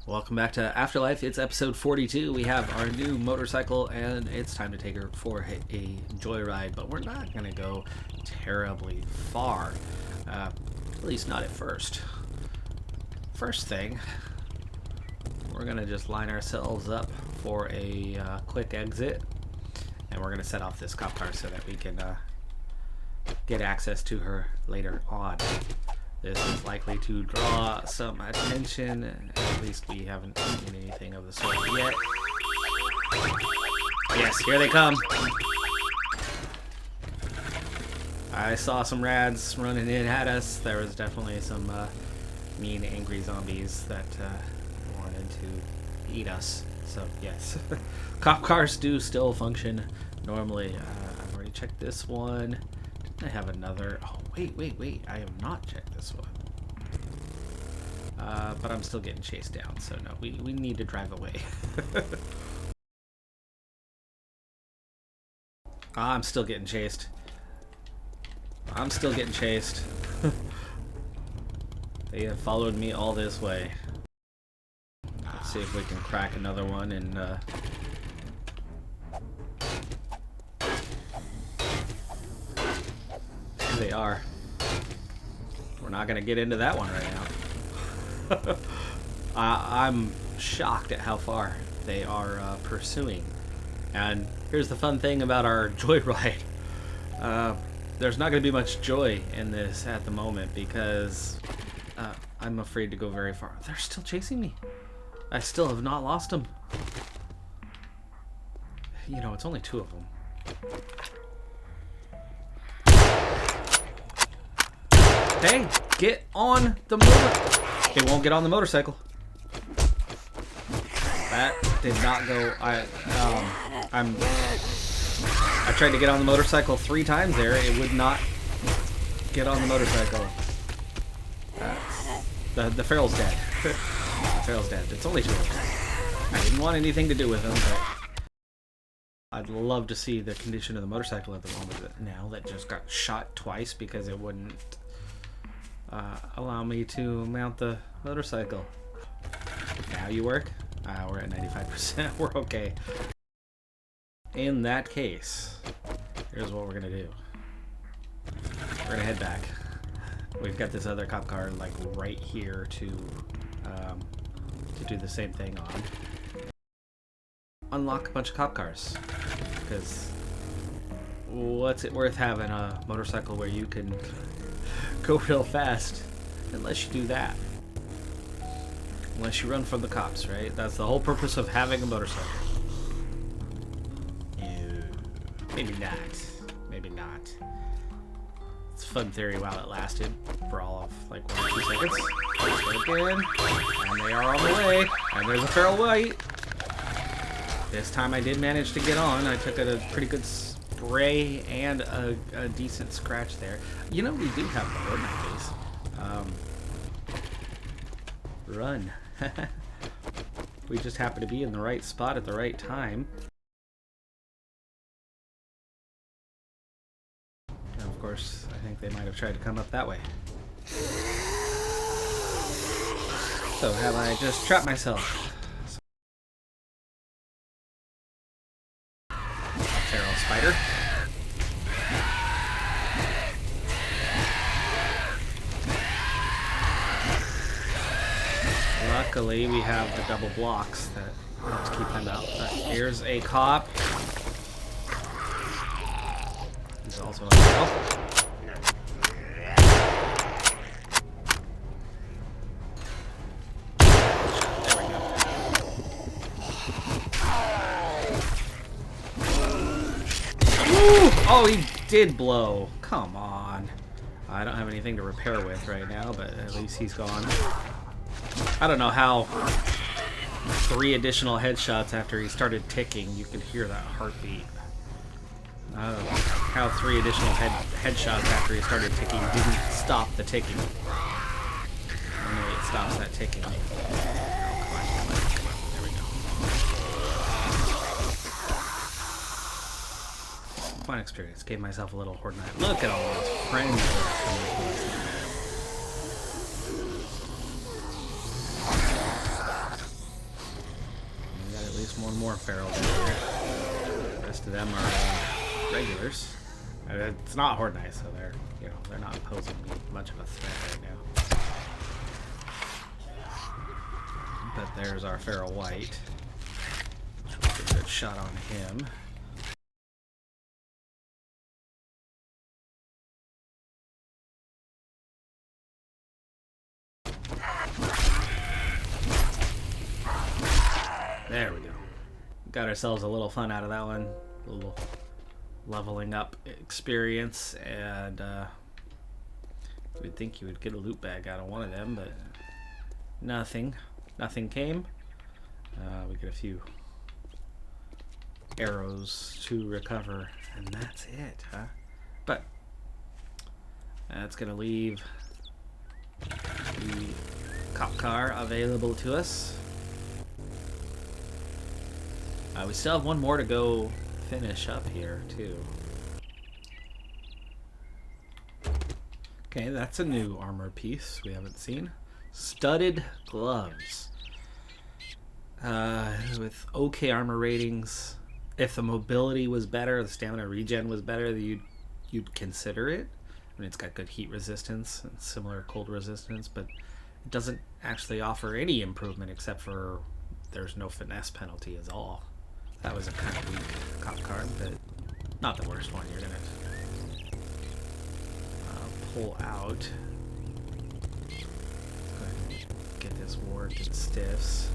Welcome back to Afterlife. It's episode 42. We have our new motorcycle and it's time to take her for a joyride, but we're not going to go terribly far. At least not at first. First thing, we're going to just line ourselves up for a quick exit, and we're going to set off this cop car so that we can get access to her later on. This is likely to draw some attention. At least we haven't seen anything of the sort yet. Yes, here they come. I saw some rads running in at us. There was definitely some mean, angry zombies that wanted to eat us. So, yes. Cop cars do still function normally. I've already checked this one. I have another. Oh, wait. I have not checked this one. But I'm still getting chased down, so no, we need to drive away. I'm still getting chased. They have followed me all this way. Let's see if we can crack another one and they are. We're not going to get into that one right now. I'm shocked at how far they are pursuing. And here's the fun thing about our joyride. There's not going to be much joy in this at the moment because I'm afraid to go very far. They're still chasing me. I still have not lost them. You know, it's only two of them. Hey, get on the motor. They won't get on the motorcycle. That did not go. I tried to get on the motorcycle 3 times there. It would not get on the motorcycle. The feral's dead. The feral's dead. It's only 2 of them. I didn't want anything to do with them, but I'd love to see the condition of the motorcycle at the moment now that just got shot twice because it wouldn't allow me to mount the motorcycle. Now you work? We're at 95%. We're okay. In that case, here's what we're gonna do. We're gonna head back. We've got this other cop car like right here to do the same thing on. Unlock a bunch of cop cars, because what's it worth having a motorcycle where you can go real fast unless you do that? Unless you run from the cops, right? That's the whole purpose of having a motorcycle. Maybe not. Maybe not. It's a fun theory while it lasted for all of like 1 or 2 seconds. Again, and they are on the way. And there's a feral white. This time I did manage to get on. I took a pretty good spray and a decent scratch there. You know, we do have the Horde base. Run. We just happen to be in the right spot at the right time. And of course, I think they might have tried to come up that way. So have I just trapped myself? Feral spider. Luckily, we have the double blocks that helps keep them out. Here's a cop. He's also a feral. There we go. Woo! Oh, he did blow. Come on. I don't have anything to repair with right now, but at least he's gone. I don't know how 3 additional headshots after he started ticking, you could hear that heartbeat. I don't know how 3 additional headshots after he started ticking didn't stop the ticking. Normally it stops that ticking. Oh, come on. There we go. Fun experience. Gave myself a little horde night. Look at all those friends. more feral down here. The rest of them are regulars. It's not Horde Knights, so they're not posing me much of a threat right now. But there's our feral white. Get a good shot on him. There we go. Got ourselves a little fun out of that one. A little leveling up experience, and you would think you would get a loot bag out of one of them, but nothing came. We get a few arrows to recover, and that's it, huh? But that's gonna leave the cop car available to us. We still have one more to go finish up here, too. Okay, that's a new armor piece we haven't seen. Studded gloves. With okay armor ratings. If the mobility was better, the stamina regen was better, you'd consider it. I mean, it's got good heat resistance and similar cold resistance, but it doesn't actually offer any improvement except for there's no finesse penalty at all. That was a kind of weak cop card, but not the worst one. You're gonna pull out. Get this warped and stiffs.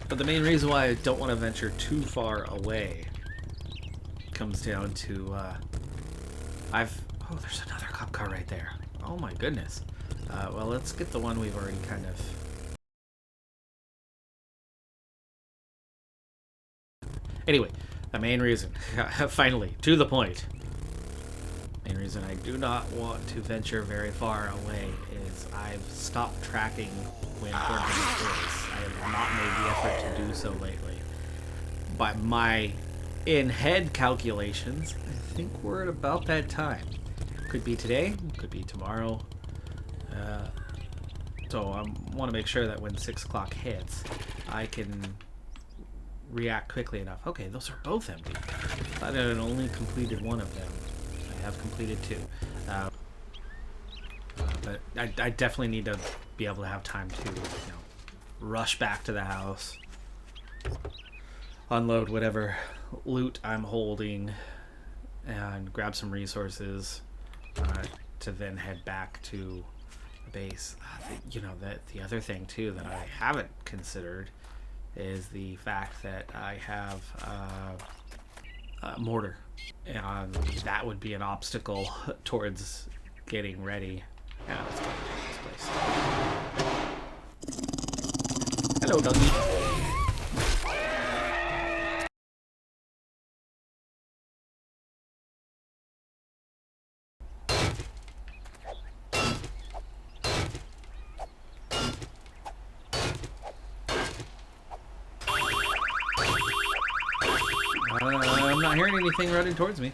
But the main reason why I don't want to venture too far away comes down to oh, there's another cop car right there. Oh my goodness. Well, let's get the one we've already kind of. Anyway, the main reason, finally, to the point. Main reason I do not want to venture very far away is I've stopped tracking when Horde is. I have not made the effort to do so lately. By my in-head calculations, I think we're at about that time. Could be today, could be tomorrow. So I want to make sure that when 6 o'clock hits, I can react quickly enough. Okay, those are both empty. I thought I had only completed one of them. I have completed 2. But I definitely need to be able to have time to, rush back to the house, unload whatever loot I'm holding, and grab some resources to then head back to the base. The other thing too that I haven't considered is the fact that I have a mortar, and that would be an obstacle towards getting ready. Yeah, let's go to this place. Hello, doggy. I'm not hearing anything running towards me.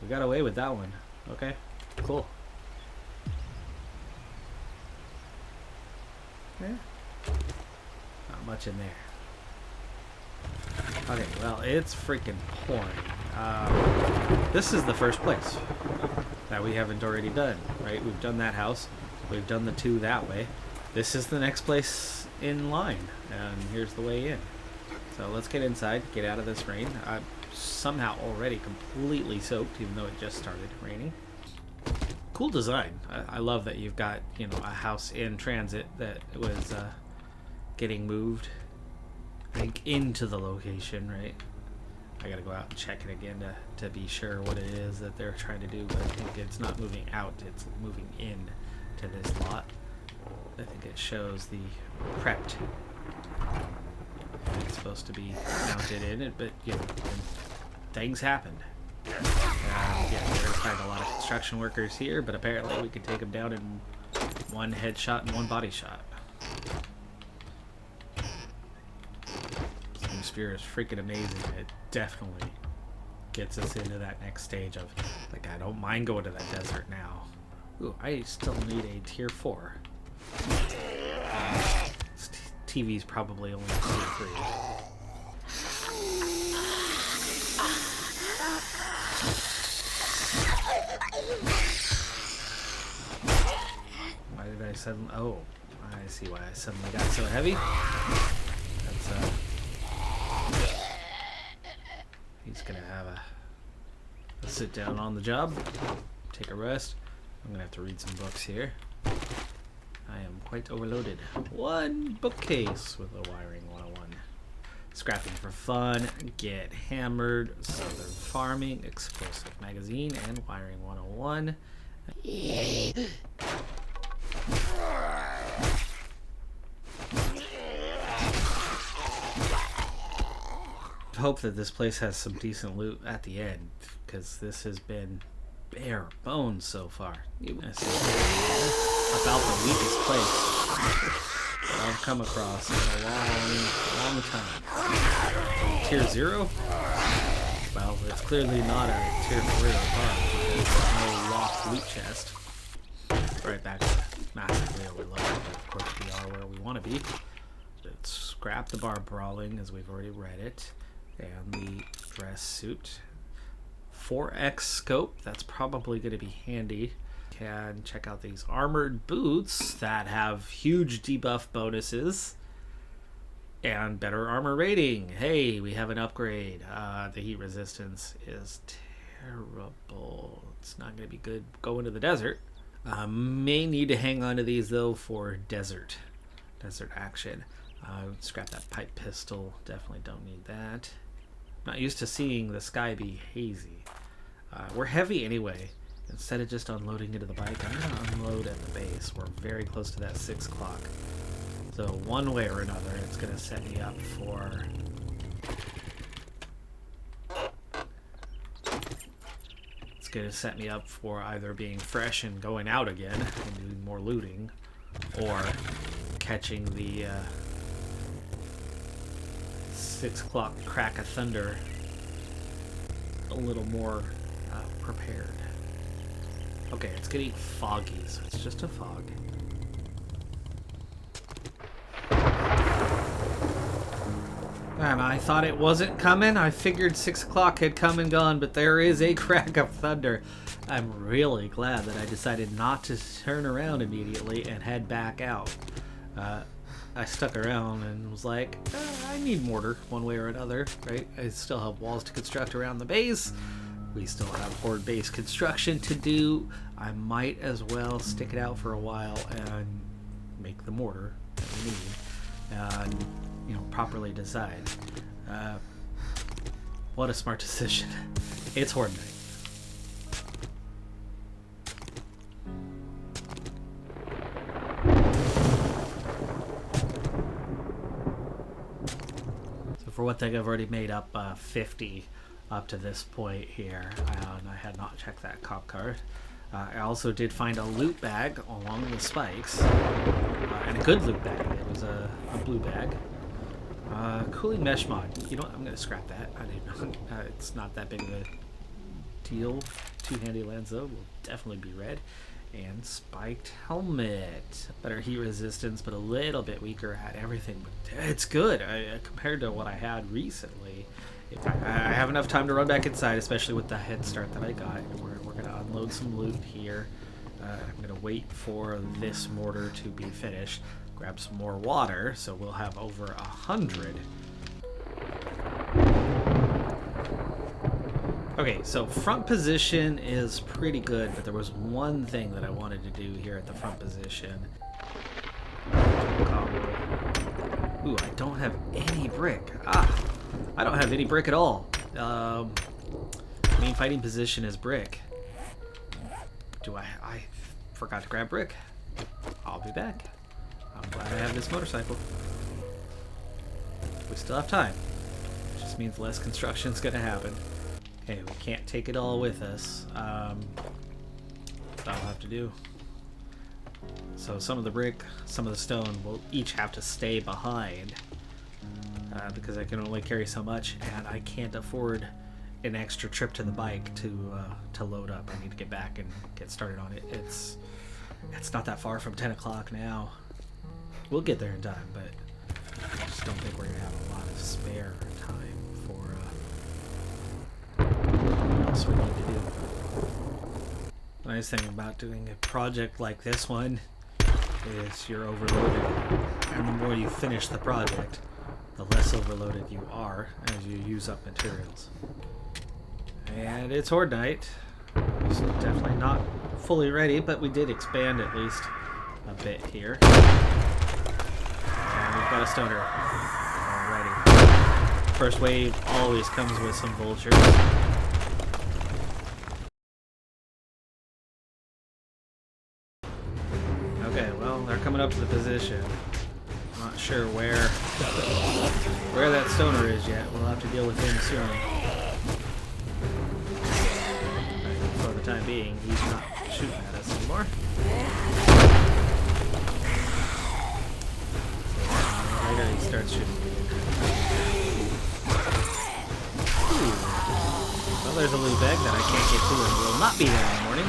We got away with that one. Okay, cool. Yeah. Not much in there. Okay, well, it's freaking pouring. This is the first place that we haven't already done, right? We've done that house. We've done the 2 that way. This is the next place in line, and here's the way in. So let's get inside, get out of this rain. I'm somehow already completely soaked, even though it just started raining. Cool design. I love that you've got, a house in transit that was getting moved, I think, into the location, right? I gotta go out and check it again to be sure what it is that they're trying to do, but I think it's not moving out, it's moving in to this lot. I think it shows the prepped. It's supposed to be mounted in it, but things happened. We're gonna find a lot of construction workers here, but apparently we can take them down in one headshot and one body shot. This spear is freaking amazing. It definitely gets us into that next stage of, I don't mind going to that desert now. Ooh, I still need a tier 4. TV's probably only 2 or 3. Why did I suddenly... Oh, I see why I suddenly got so heavy. That's, he's gonna have a sit down on the job, take a rest. I'm gonna have to read some books here. I am quite overloaded. One bookcase with a wiring 101. Scrapping for fun, get hammered, southern farming, explosive magazine, and wiring 101. Hope that this place has some decent loot at the end, because this has been bare bones so far. About the weakest place I've come across in a long time. Tier 0? Well, it's clearly not a tier 3 bar because there's no locked loot chest. Right back to massively overloaded, but of course we are where we want to be. Let's scrap the bar brawling as we've already read it. And the dress suit. 4x scope, that's probably going to be handy. Can check out these armored boots that have huge debuff bonuses and better armor rating. Hey, we have an upgrade. The heat resistance is terrible. It's not going to be good going to the desert. May need to hang on to these though for desert action. Scrap that pipe pistol, definitely don't need that. Not used to seeing the sky be hazy. We're heavy anyway. Instead of just unloading into the bike, I'm going to unload at the base. We're very close to that 6 o'clock. So one way or another, it's going to set me up for... It's going to set me up for either being fresh and going out again and doing more looting, or catching the 6 o'clock crack of thunder a little more prepared. Okay, it's getting foggy, so it's just a fog. And I thought it wasn't coming. I figured 6 o'clock had come and gone, but there is a crack of thunder. I'm really glad that I decided not to turn around immediately and head back out. I stuck around and was like, I need mortar one way or another, right? I still have walls to construct around the base. We still have horde base construction to do. I might as well stick it out for a while and make the mortar that we need and, you know, properly decide. What a smart decision. It's horde night. For one thing, I've already made up 50 up to this point here, and I had not checked that cop card. I also did find a loot bag along the spikes, and a good loot bag. It was a blue bag. Cooling mesh mod. You know what? I'm going to scrap that. It's not that big of a deal. 2 handy lands, though, will definitely be red. And spiked helmet. Better heat resistance, but a little bit weaker at everything. But it's good compared to what I had recently. I have enough time to run back inside, especially with the head start that I got. We're going to unload some loot here. I'm going to wait for this mortar to be finished. Grab some more water, so we'll have over 100. Okay, so front position is pretty good, but there was one thing that I wanted to do here at the front position. Ooh, I don't have any brick. I don't have any brick at all. Main fighting position is brick. I forgot to grab brick. I'll be back. I'm glad I have this motorcycle. We still have time. It just means less construction's gonna happen. Okay, we can't take it all with us. That'll have to do. So some of the brick, some of the stone will each have to stay behind because I can only carry so much, and I can't afford an extra trip to the bike to load up. I need to get back and get started on it. It's not that far from 10 o'clock now. We'll get there in time, but I just don't think we're going to have a lot of spare time for what else we need to do. The nice thing about doing a project like this one is you're overloaded, and the more you finish the project, the less overloaded you are as you use up materials. And it's Horde Night. It's definitely not fully ready, but we did expand at least a bit here. And we've got a stoner already. First wave always comes with some vultures. Okay, well, they're coming up to the position. Not sure where that stoner is yet. We'll have to deal with him soon. For the time being, he's not shooting at us anymore. So later he starts shooting again. Well, there's a loot bag that I can't get to and will not be there in the morning.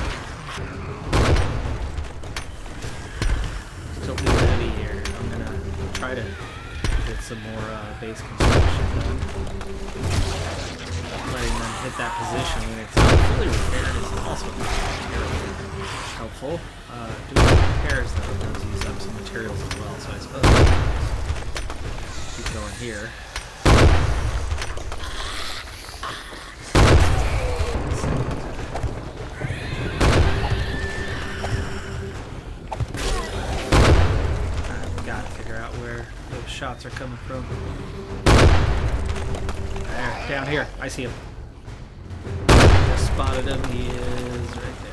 Still too heavy here. I'm gonna try to get some more base construction done. Letting them hit that position when it's not fully repaired is also terribly helpful. Doing repairs though does use up some materials as well, so I suppose I'll keep going here. I've got to figure out where those shots are coming from. There, down here. I see him. Just spotted him. He is right there.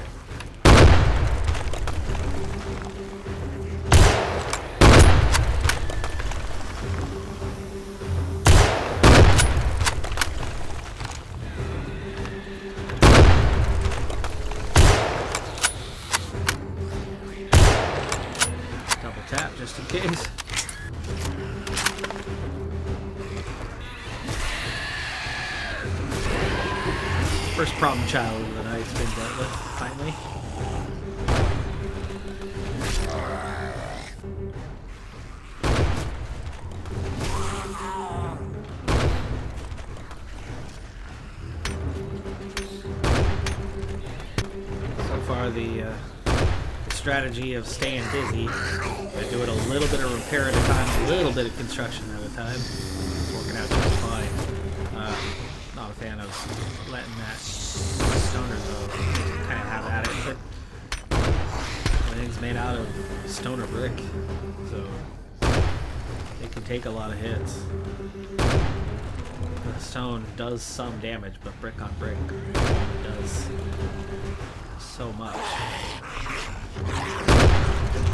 Double tap just in case. First problem child of the night's been dealt with, finally. So far, the strategy of staying busy, I do it a little bit of repair at a time, a little bit of construction at a time. It's working out just fine. Not a fan of letting that stoner though kind of have at it, but everything's made out of stoner brick, so it can take a lot of hits. The stone does some damage, but brick on brick does so much.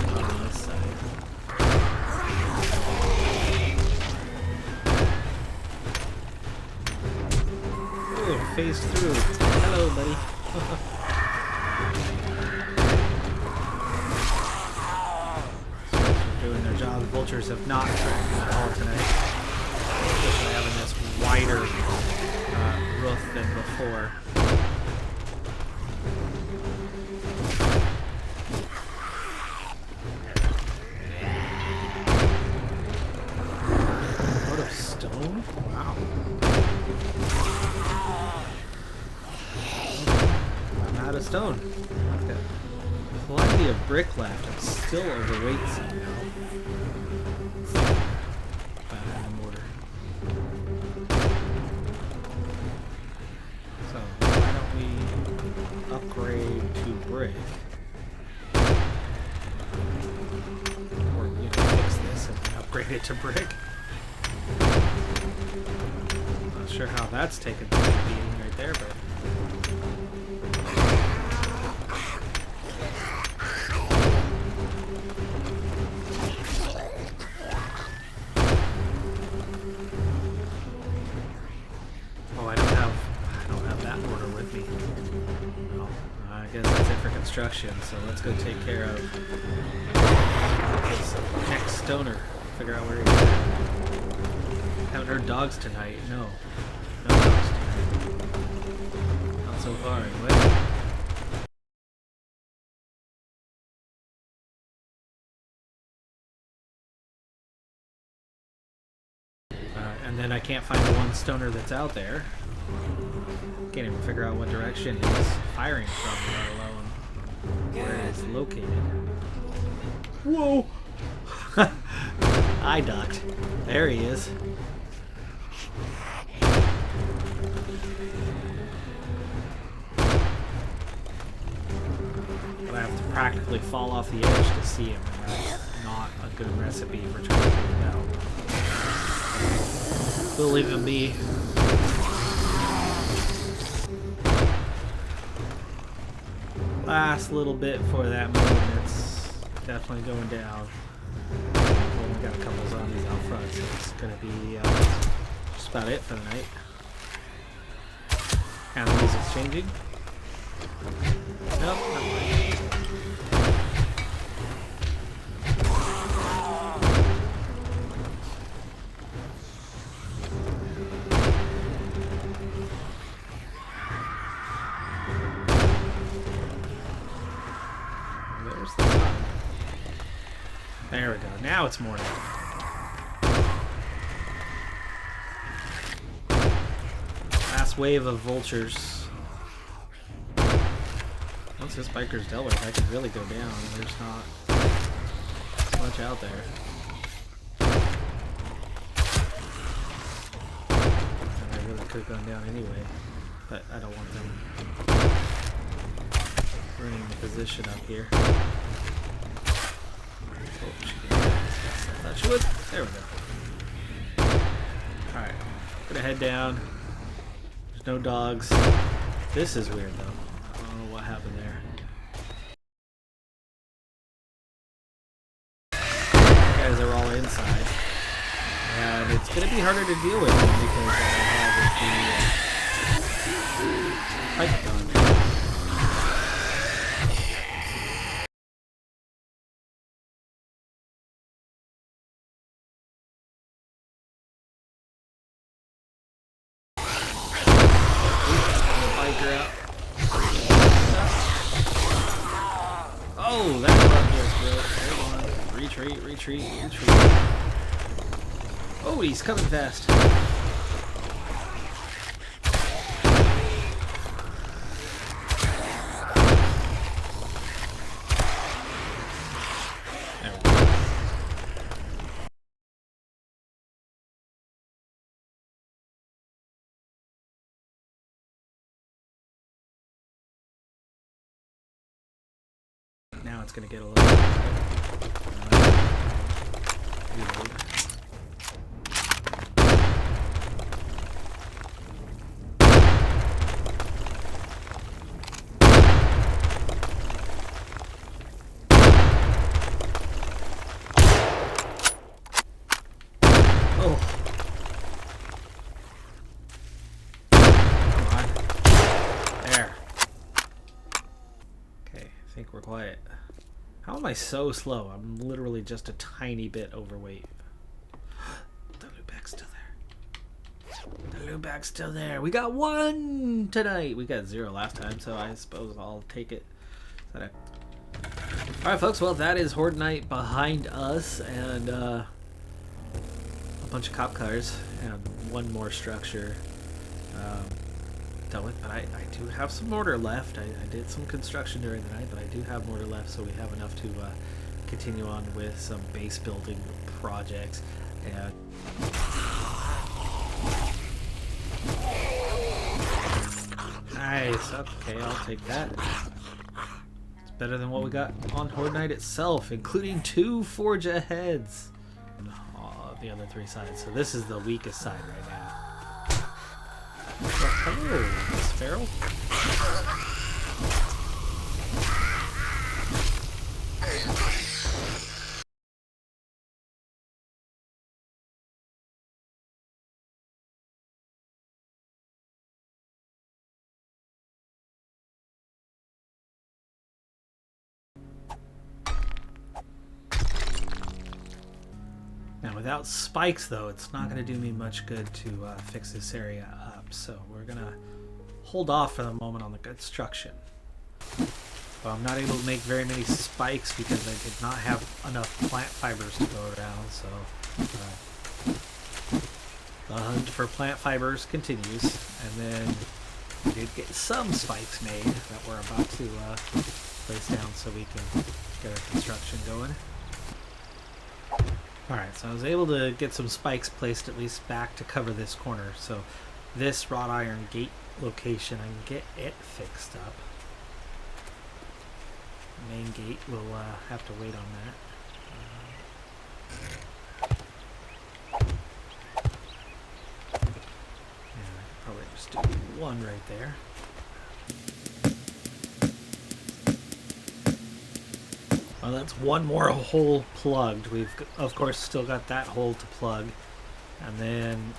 On this side. Phased through. Hello, buddy. Doing their job. The vultures have not threatened at all tonight. Especially having this wider roof than before. Out of stone? Wow. Out of stone. I've got plenty of brick left. I'm still overweight somehow. And mortar. So why don't we upgrade to brick? Or fix this and then upgrade it to brick. Not sure how that's taken the beating right there, but. Construction, so let's go take care of this next stoner. Figure out where he's at. Haven't heard dogs tonight. No dogs tonight. Not so far, anyway. And then I can't find the one stoner that's out there. Can't even figure out what direction he's firing from, let alone where it's located. Whoa! I ducked. There he is. But I have to practically fall off the edge to see him, and that's not a good recipe for trying to figure it out. We'll leave him be. Last little bit for that moon, it's definitely going down. Well, we got a couple zombies out front, so it's gonna be just about it for the night. And the music's changing. Nope, not quite. There's the sun. There we go. Now it's morning. Last wave of vultures. Once this biker's dealt with, I could really go down. There's not much out there. And I really could have gone down anyway, but I don't want them ruining the position up here. Oh, she didn't. Thought she would. There we go. Alright, gonna head down. There's no dogs. This is weird though. I don't know what happened there. You guys are all inside. And it's gonna be harder to deal with them because I have the pipe gun. Oh, that bug just broke. Hold on. Retreat, retreat, retreat. Oh, he's coming fast. There we go. Now it's going to get a little reload. Oh. Come on. There. Okay, I think we're quiet. How am I so slow? I'm literally just a tiny bit overweight. The loot bag's still there. The loot bag's still there. We got one tonight. We got 0 last time, so I suppose I'll take it. Alright, folks. Well, that is Horde Night behind us, and a bunch of cop cars, and one more structure dealt with. But I do have some mortar left. I did some construction during the night, but I do have mortar left, so we have enough to continue on with some base building projects. And nice. Okay, I'll take that. It's better than what we got on Horde Night itself, including 2 Forge Aheads on the other 3 sides. So this is the weakest side right now. Hello, Miss Farrell. Now, without spikes, though, it's not going to do me much good to fix this area up. So we're going to hold off for the moment on the construction. Well, I'm not able to make very many spikes because I did not have enough plant fibers to go around. So The hunt for plant fibers continues, and then we did get some spikes made that we're about to place down so we can get our construction going. Alright, so I was able to get some spikes placed at least back to cover this corner. So this wrought iron gate location, I can get it fixed up. Main gate, we'll have to wait on that. Yeah, I could probably just do one right there. Well, that's one more hole plugged. We've, of course, still got that hole to plug. And then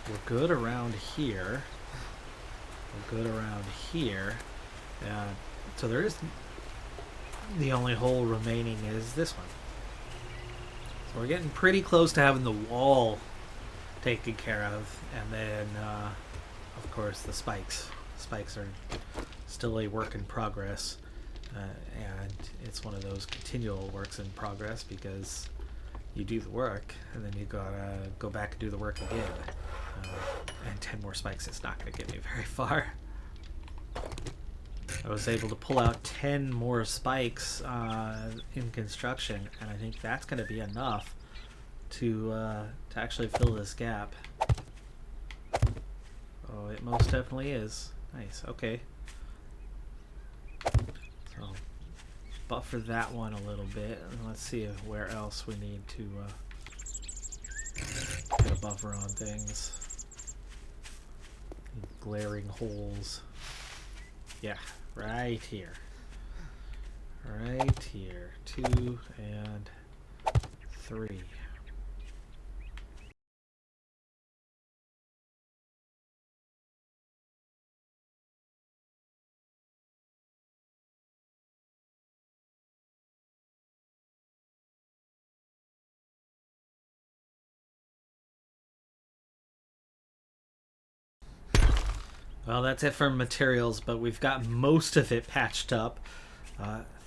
we're good around here. We're good around here. So there is... the only hole remaining is this one. So we're getting pretty close to having the wall taken care of. And then, of course, the spikes. Spikes are still a work in progress. And it's one of those continual works in progress because you do the work and then you gotta go back and do the work again. And 10 more spikes is not gonna get me very far. I was able to pull out 10 more spikes in construction, and I think that's gonna be enough to actually fill this gap. Oh, it most definitely is. Nice, okay. So buffer that one a little bit, and let's see where else we need to get a buffer on things. Glaring holes. Yeah, right here. Right here. 2 and 3. Well, that's it for materials, but we've got most of it patched up.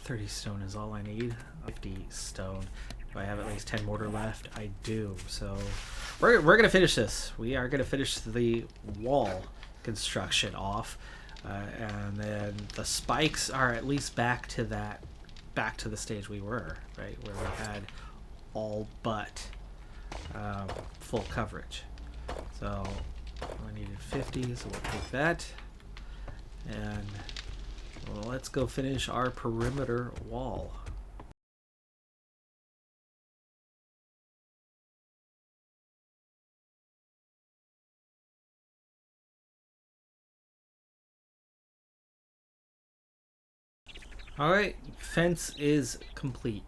30 stone is all I need. 50 stone. Do I have at least 10 mortar left? I do. So we're going to finish this. We are going to finish the wall construction off. And then the spikes are at least back to the stage we were, right? Where we had all but full coverage. So I needed 50, so we'll take that. And well, let's go finish our perimeter wall. Alright, fence is complete.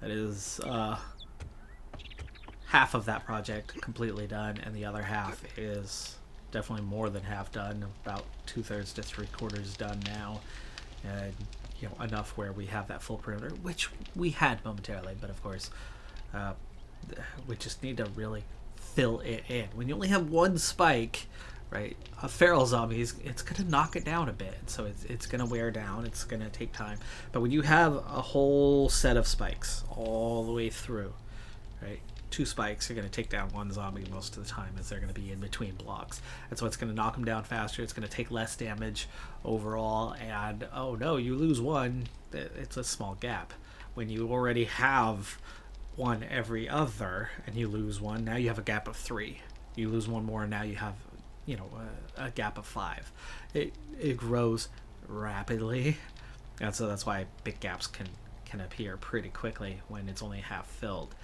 That is half of that project completely done, and the other half is definitely more than half done, about 2/3 to 3/4 done now, and you know, enough where we have that full perimeter, which we had momentarily, but of course we just need to really fill it in. When you only have one spike, right, a feral zombie, it's going to knock it down a bit, so it's going to wear down, it's going to take time. But when you have a whole set of spikes all the way through, right, 2 spikes are going to take down one zombie most of the time, as they're going to be in between blocks. And so it's going to knock them down faster, it's going to take less damage overall, and oh no, you lose one, it's a small gap. When you already have one every other, and you lose one, now you have a gap of 3. You lose one more, and now you have, you know, a gap of 5. It grows rapidly, and so that's why big gaps can appear pretty quickly when it's only half filled.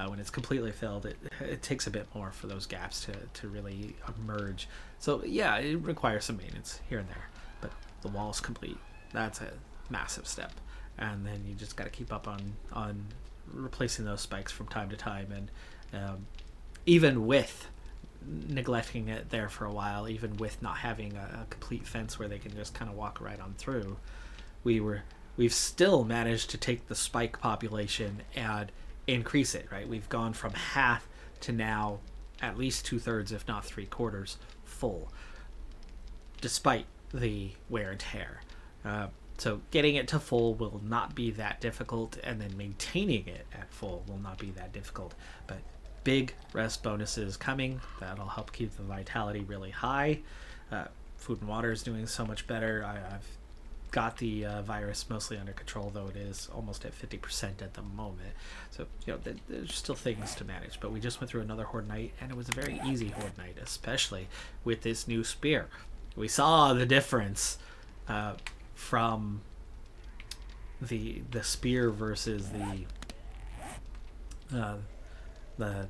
When it's completely filled, it takes a bit more for those gaps to really emerge. So yeah, it requires some maintenance here and there, but the wall's complete. That's a massive step, and then you just got to keep up on replacing those spikes from time to time. And even with neglecting it there for a while, even with not having a complete fence where they can just kind of walk right on through, we've still managed to take the spike population and increase it, right? We've gone from half to now at least 2/3, if not 3/4 full, despite the wear and tear. So getting it to full will not be that difficult, and then maintaining it at full will not be that difficult. But big rest bonuses coming. That'll help keep the vitality really high. Food and water is doing so much better. I've got the virus mostly under control, though it is almost at 50% at the moment. So, there's still things to manage. But we just went through another Horde Night, and it was a very easy Horde Night, especially with this new spear. We saw the difference from the spear versus the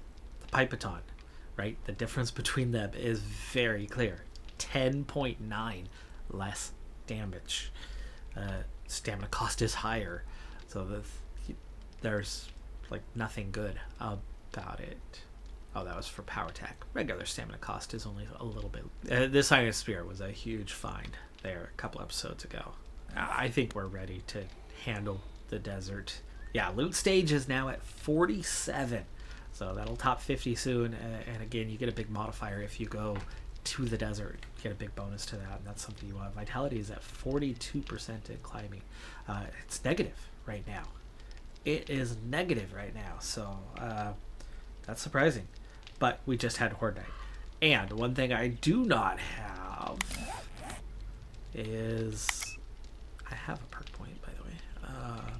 pipe baton, right? The difference between them is very clear. 10.9 less damage. Stamina cost is higher, so there's like nothing good about it. Oh, that was for power attack. Regular stamina cost is only a little bit. This Iron Spear was a huge find there a couple episodes ago. I think we're ready to handle the desert. Yeah, loot stage is now at 47, so that'll top 50 soon. And again, you get a big modifier if you go to the desert. You get a big bonus to that, and that's something you want. Vitality is at 42% in climbing. It's negative right now. It is negative right now, so that's surprising. But we just had Horde Night. And one thing I do not have is... I have a perk point, by the way.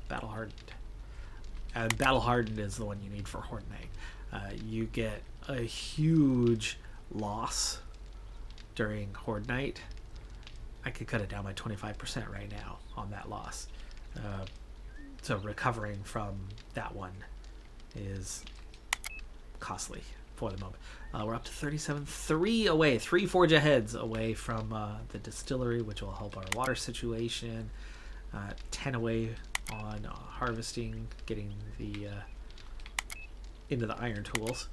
Battle Hardened. Battle Hardened is the one you need for Horde Night. You get a huge loss during Horde Night. I could cut it down by 25% right now on that loss. So recovering from that one is costly for the moment. We're up to 37, 3 Forge Aheads away from the distillery, which will help our water situation. 10 away on harvesting, getting the into the iron tools.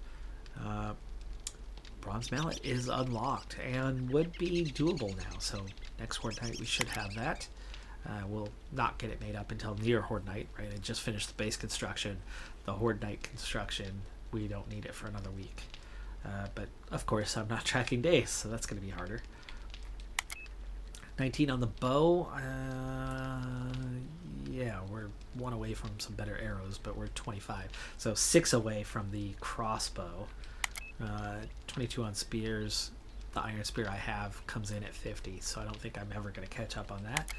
Bronze Mallet is unlocked and would be doable now. So next Horde Night we should have that. We'll not get it made up until near Horde Night, right? I just finished the base construction. The Horde Night construction, we don't need it for another week. But of course I'm not tracking days, so that's going to be harder. 19 on the bow. Yeah, we're 1 away from some better arrows, but we're 25. So 6 away from the crossbow. 22 on spears. The iron spear I have comes in at 50, so I don't think I'm ever going to catch up on that.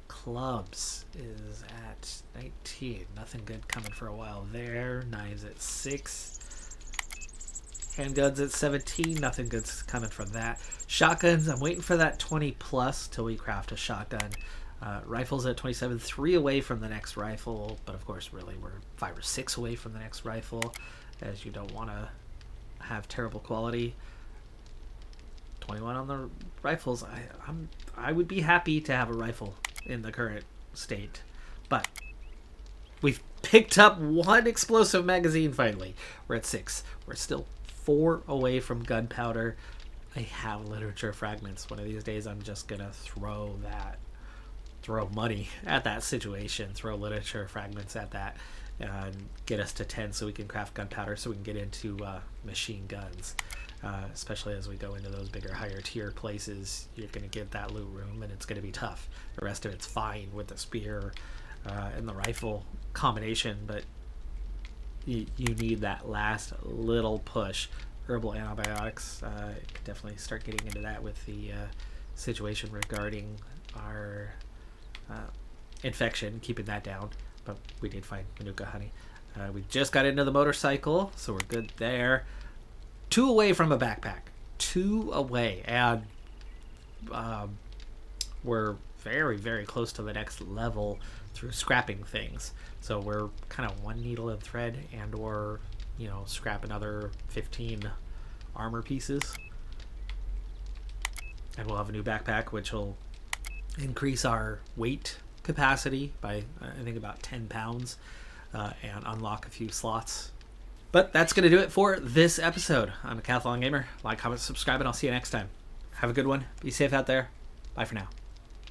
Clubs is at 19. Nothing good coming for a while there. Knives at 6. Handguns at 17. Nothing good's coming from that. Shotguns, I'm waiting for that 20 plus till we craft a shotgun. Rifles at 27. 3 away from the next rifle, but of course really we're 5 or 6 away from the next rifle, as you don't want to have terrible quality. 21 on the rifles. I would be happy to have a rifle in the current state, but we've picked up 1 explosive magazine finally. We're at 6. We're still 4 away from gunpowder. I have literature fragments. One of these days I'm just gonna throw money at that situation, throw literature fragments at that, and get us to 10 so we can craft gunpowder, so we can get into machine guns. Especially as we go into those bigger, higher tier places, you're going to get that loot room, and it's going to be tough. The rest of it's fine with the spear and the rifle combination, but you need that last little push. Herbal antibiotics, could definitely start getting into that with the situation regarding our infection, keeping that down. But we did find Manuka honey. We just got into the motorcycle, so we're good there. 2 away from a backpack. 2 away. And we're very, very close to the next level through scrapping things. So we're kind of 1 needle and thread, and or, scrap another 15 armor pieces. And we'll have a new backpack, which will increase our weight capacity by, I think, about 10 pounds, and unlock a few slots. But that's going to do it for this episode. I'm a Decathlon Gamer. Like, comment, subscribe, and I'll see you next time. Have a good one. Be safe out there. Bye for now.